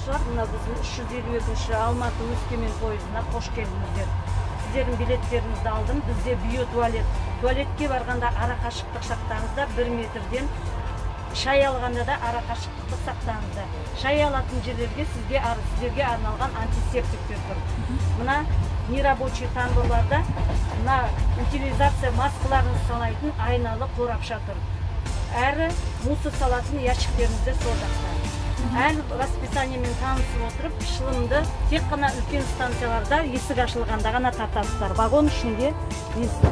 жолаушылар, мына біздің 352-ші Алматы Өскемен пойызына қош келдіңіздер. Сіздердің билеттеріңізді алдым. Бізде биотуалет. Туалетке барғанда ара қашықтық сақтаңыздар, 1 метрден. Шай алғанда да ара қашықтықты сақтаңыздар. Шай алатын жерлерге сіздерге арналған антисептиктер тұр. Мына нерабочий тамбурларда мына утилизация маскаларын санайтын айналы қорапша тұр. Әрі мусор салатын ящиктерімізде сол жақта. Әрі расписаниемен танысып отырып, шылымды тек қана үлкен станцияларда есік ашылғанда ғана тартасыздар. Вагон ішінде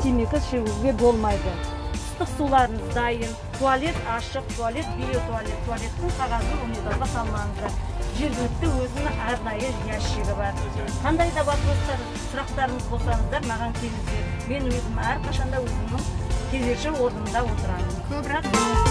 темекі шегуге болмайды. Ыстық суларыңыз дайын, туалет ашық, туалет биотуалет, туалеттің қағазын унитазға салмаңыздар. Жергілікті өзінің арнайы ящигі бар. Қандай да вопростар, сұрақтарыңыз болсаңыздар, маған келіңіздер. Мен өзім әрқашанда өзімнің кезекші орнында отырамын. Көп рахмет.